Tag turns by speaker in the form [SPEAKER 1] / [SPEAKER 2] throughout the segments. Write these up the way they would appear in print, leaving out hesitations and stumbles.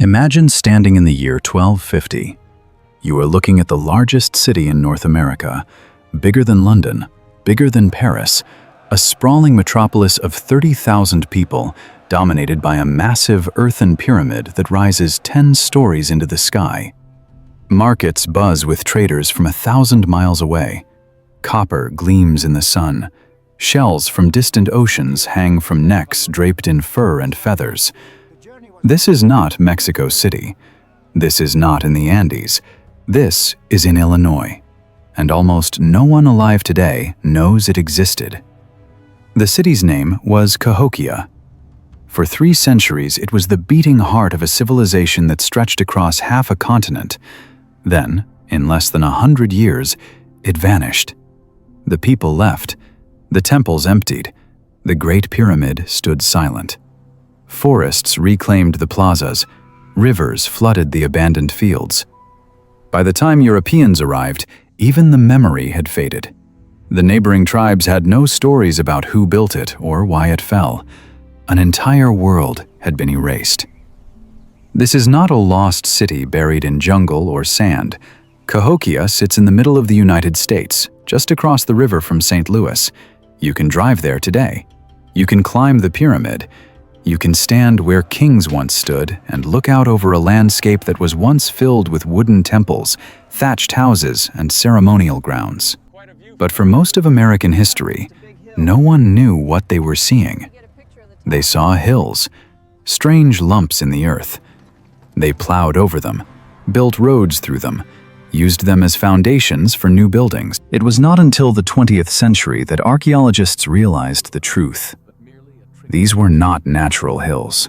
[SPEAKER 1] Imagine standing in the year 1250. You are looking at the largest city in North America, bigger than London, bigger than Paris, a sprawling metropolis of 30,000 people dominated by a massive earthen pyramid that rises 10 stories into the sky. Markets buzz with traders from 1,000 miles away. Copper gleams in the sun. Shells from distant oceans hang from necks draped in fur and feathers. This is not Mexico City. This is not in the Andes. This is in Illinois. And almost no one alive today knows it existed. The city's name was Cahokia. For 3 centuries, it was the beating heart of a civilization that stretched across half a continent. Then, in less than 100 years, it vanished. The people left. The temples emptied. The Great Pyramid stood silent. Forests reclaimed the plazas. Rivers flooded the abandoned fields. By the time Europeans arrived, even the memory had faded. The neighboring tribes had no stories about who built it or why it fell. An entire world had been erased. This is not a lost city buried in jungle or sand. Cahokia sits in the middle of the United States, just across the river from St. Louis. You can drive there today. You can climb the pyramid. You can stand where kings once stood and look out over a landscape that was once filled with wooden temples, thatched houses, and ceremonial grounds. But for most of American history, no one knew what they were seeing. They saw hills, strange lumps in the earth. They plowed over them, built roads through them, used them as foundations for new buildings. It was not until the 20th century that archaeologists realized the truth. These were not natural hills.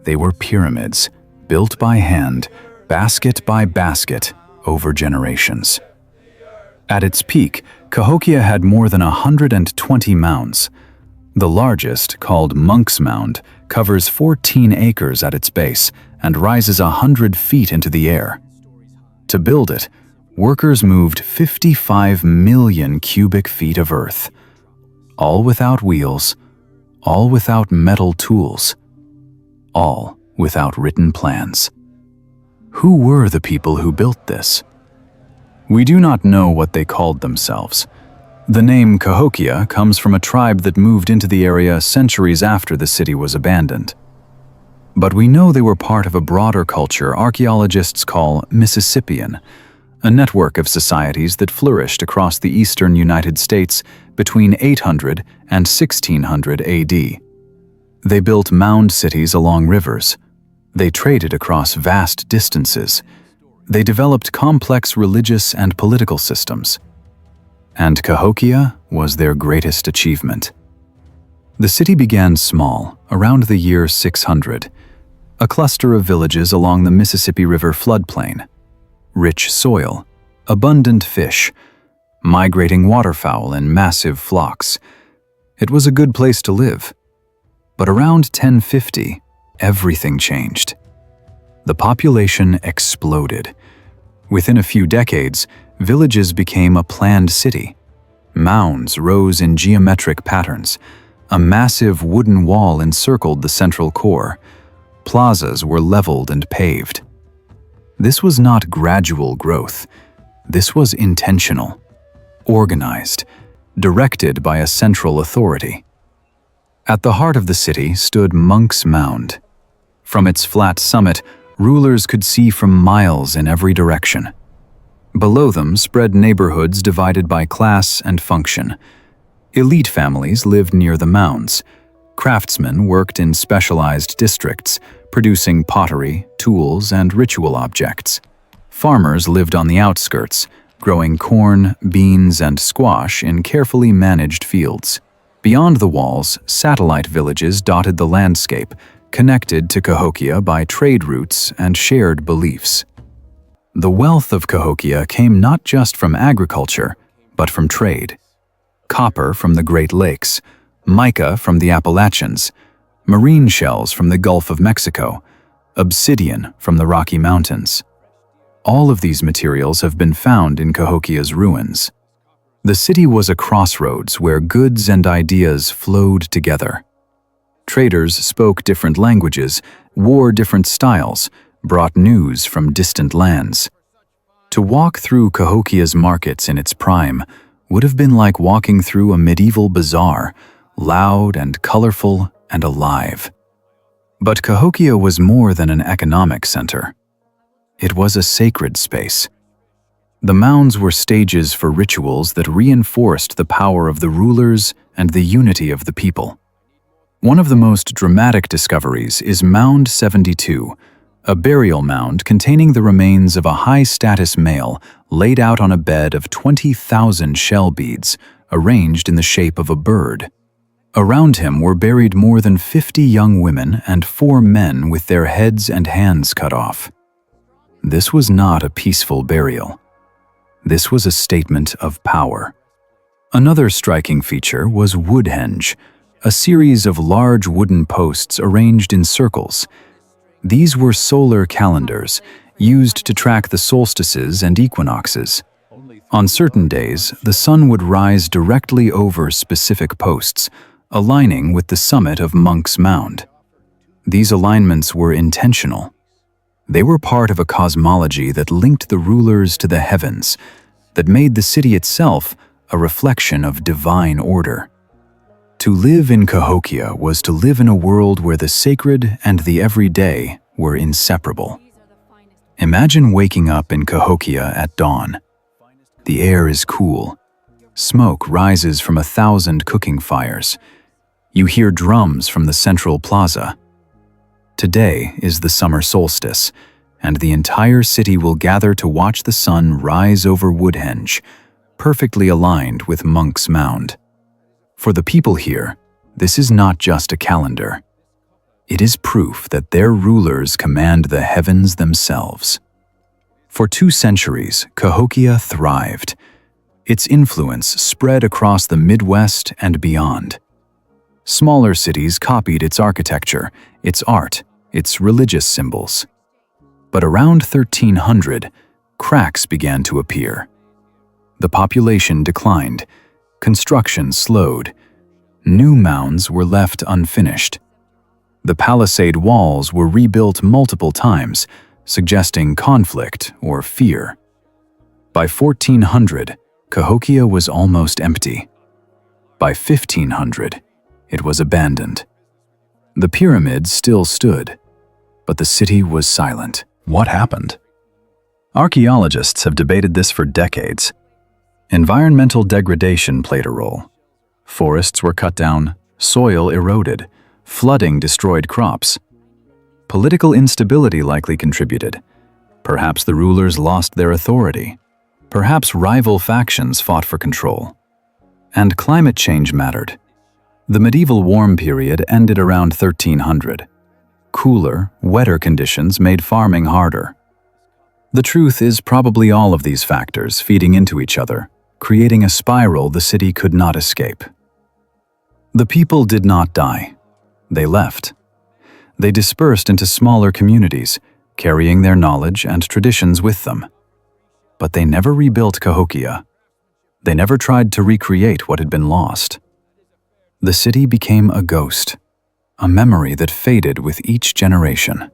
[SPEAKER 1] They were pyramids, built by hand, basket by basket, over generations. At its peak, Cahokia had more than 120 mounds. The largest, called Monk's Mound, covers 14 acres at its base and rises 100 feet into the air. To build it, workers moved 55 million cubic feet of earth, all without wheels, all without metal tools, all without written plans. Who were the people who built this? We do not know what they called themselves. The name Cahokia comes from a tribe that moved into the area centuries after the city was abandoned. But we know they were part of a broader culture archaeologists call Mississippian, a network of societies that flourished across the eastern United States between 800 and 1600 AD. They built mound cities along rivers. They traded across vast distances. They developed complex religious and political systems. And Cahokia was their greatest achievement. The city began small, around the year 600, a cluster of villages along the Mississippi River floodplain. Rich soil, abundant fish, migrating waterfowl in massive flocks. It was a good place to live. But around 1050, everything changed. The population exploded. Within a few decades, villages became a planned city. Mounds rose in geometric patterns. A massive wooden wall encircled the central core. Plazas were leveled and paved. This was not gradual growth. This was intentional, organized, directed by a central authority. At the heart of the city stood Monk's Mound. From its flat summit, rulers could see for miles in every direction. Below them spread neighborhoods divided by class and function. Elite families lived near the mounds. Craftsmen worked in specialized districts, producing pottery, tools, and ritual objects. Farmers lived on the outskirts, growing corn, beans, and squash in carefully managed fields. Beyond the walls, satellite villages dotted the landscape, connected to Cahokia by trade routes and shared beliefs. The wealth of Cahokia came not just from agriculture, but from trade. Copper from the Great Lakes, mica from the Appalachians, marine shells from the Gulf of Mexico, obsidian from the Rocky Mountains. All of these materials have been found in Cahokia's ruins. The city was a crossroads where goods and ideas flowed together. Traders spoke different languages, wore different styles, brought news from distant lands. To walk through Cahokia's markets in its prime would have been like walking through a medieval bazaar, loud and colorful and alive. But Cahokia was more than an economic center. It was a sacred space. The mounds were stages for rituals that reinforced the power of the rulers and the unity of the people. One of the most dramatic discoveries is Mound 72, a burial mound containing the remains of a high-status male laid out on a bed of 20,000 shell beads, arranged in the shape of a bird. Around him were buried more than 50 young women and 4 men with their heads and hands cut off. This was not a peaceful burial. This was a statement of power. Another striking feature was woodhenge, a series of large wooden posts arranged in circles. These were solar calendars, used to track the solstices and equinoxes. On certain days, the sun would rise directly over specific posts, aligning with the summit of Monk's Mound. These alignments were intentional. They were part of a cosmology that linked the rulers to the heavens, that made the city itself a reflection of divine order. To live in Cahokia was to live in a world where the sacred and the everyday were inseparable. Imagine waking up in Cahokia at dawn. The air is cool. Smoke rises from 1,000 cooking fires. You hear drums from the central plaza. Today is the summer solstice, and the entire city will gather to watch the sun rise over Woodhenge, perfectly aligned with Monk's Mound. For the people here, this is not just a calendar. It is proof that their rulers command the heavens themselves. For 2 centuries, Cahokia thrived. Its influence spread across the Midwest and beyond. Smaller cities copied its architecture, its art, its religious symbols. But around 1300, cracks began to appear. The population declined. Construction slowed. New mounds were left unfinished. The palisade walls were rebuilt multiple times, suggesting conflict or fear. By 1400, Cahokia was almost empty. By 1500, it was abandoned. The pyramids still stood, but the city was silent. What happened? Archaeologists have debated this for decades. Environmental degradation played a role. Forests were cut down, soil eroded, flooding destroyed crops. Political instability likely contributed. Perhaps the rulers lost their authority. Perhaps rival factions fought for control. And climate change mattered. The medieval warm period ended around 1300. Cooler, wetter conditions made farming harder. The truth is probably all of these factors feeding into each other, creating a spiral the city could not escape. The people did not die. They left. They dispersed into smaller communities, carrying their knowledge and traditions with them. But they never rebuilt Cahokia. They never tried to recreate what had been lost. The city became a ghost, a memory that faded with each generation.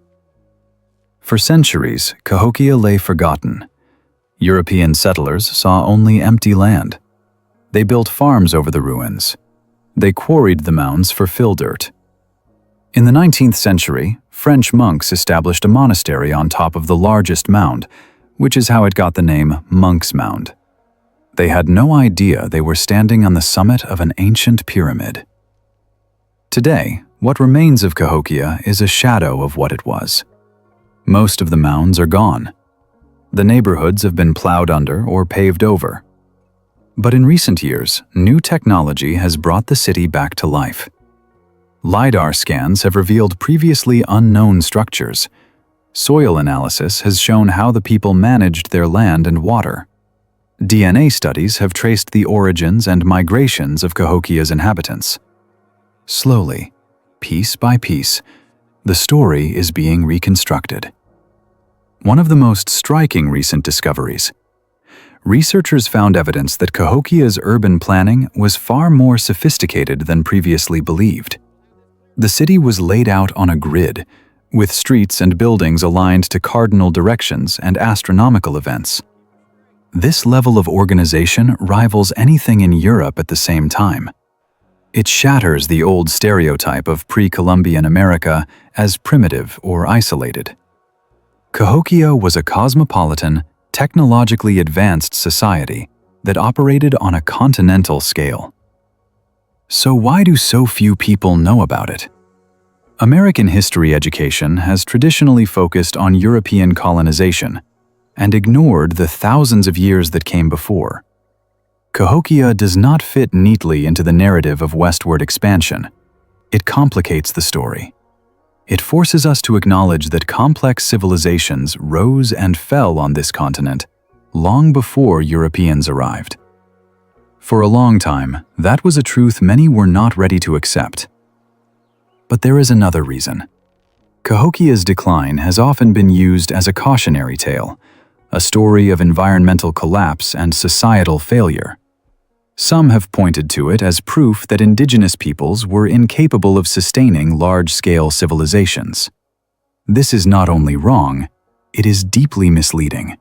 [SPEAKER 1] For centuries, Cahokia lay forgotten. European settlers saw only empty land. They built farms over the ruins. They quarried the mounds for fill dirt. In the 19th century, French monks established a monastery on top of the largest mound, which is how it got the name Monk's Mound. They had no idea they were standing on the summit of an ancient pyramid. Today, what remains of Cahokia is a shadow of what it was. Most of the mounds are gone. The neighborhoods have been plowed under or paved over. But in recent years, new technology has brought the city back to life. LiDAR scans have revealed previously unknown structures. Soil analysis has shown how the people managed their land and water. DNA studies have traced the origins and migrations of Cahokia's inhabitants. Slowly, piece by piece, the story is being reconstructed. One of the most striking recent discoveries. Researchers found evidence that Cahokia's urban planning was far more sophisticated than previously believed. The city was laid out on a grid, with streets and buildings aligned to cardinal directions and astronomical events. This level of organization rivals anything in Europe at the same time. It shatters the old stereotype of pre-Columbian America as primitive or isolated. Cahokia was a cosmopolitan, technologically advanced society that operated on a continental scale. So why do so few people know about it? American history education has traditionally focused on European colonization and ignored the thousands of years that came before. Cahokia does not fit neatly into the narrative of westward expansion. It complicates the story. It forces us to acknowledge that complex civilizations rose and fell on this continent long before Europeans arrived. For a long time, that was a truth many were not ready to accept. But there is another reason. Cahokia's decline has often been used as a cautionary tale, a story of environmental collapse and societal failure. Some have pointed to it as proof that indigenous peoples were incapable of sustaining large-scale civilizations. This is not only wrong, it is deeply misleading.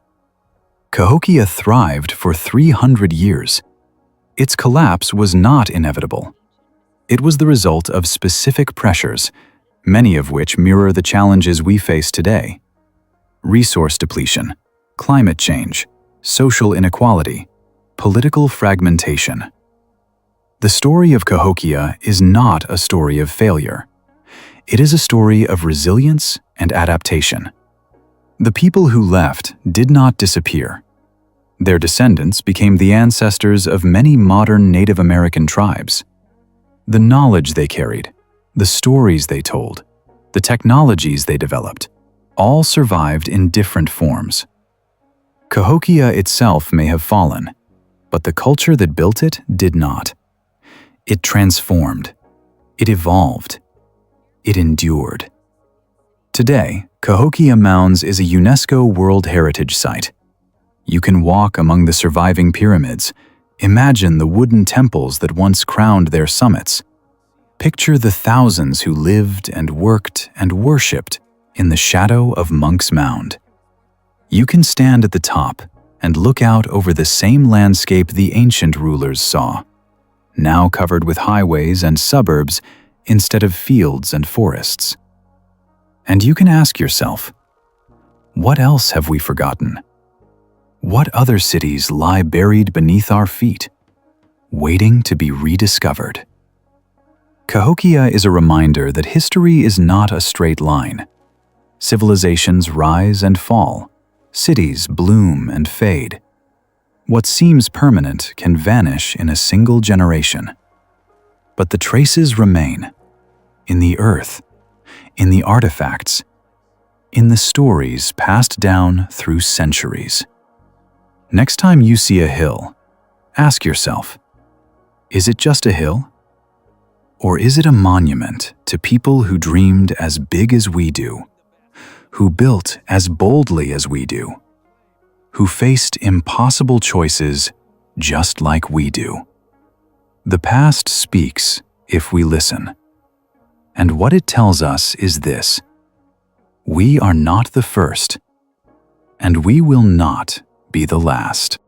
[SPEAKER 1] Cahokia thrived for 300 years. Its collapse was not inevitable. It was the result of specific pressures, many of which mirror the challenges we face today: resource depletion, climate change, social inequality, political fragmentation. The story of Cahokia is not a story of failure. It is a story of resilience and adaptation. The people who left did not disappear. Their descendants became the ancestors of many modern Native American tribes. The knowledge they carried, the stories they told, the technologies they developed, all survived in different forms. Cahokia itself may have fallen, but the culture that built it did not. It transformed. It evolved. It endured. Today, Cahokia Mounds is a UNESCO World Heritage Site. You can walk among the surviving pyramids, imagine the wooden temples that once crowned their summits. Picture the thousands who lived and worked and worshipped in the shadow of Monk's Mound. You can stand at the top and look out over the same landscape the ancient rulers saw, now covered with highways and suburbs instead of fields and forests. And you can ask yourself, what else have we forgotten? What other cities lie buried beneath our feet, waiting to be rediscovered? Cahokia is a reminder that history is not a straight line. Civilizations rise and fall. Cities bloom and fade. What seems permanent can vanish in a single generation. But the traces remain, in the earth, in the artifacts, in the stories passed down through centuries. Next time you see a hill, ask yourself, is it just a hill? Or is it a monument to people who dreamed as big as we do, who built as boldly as we do, who faced impossible choices just like we do? The past speaks if we listen. And what it tells us is this: we are not the first, and we will not be the last.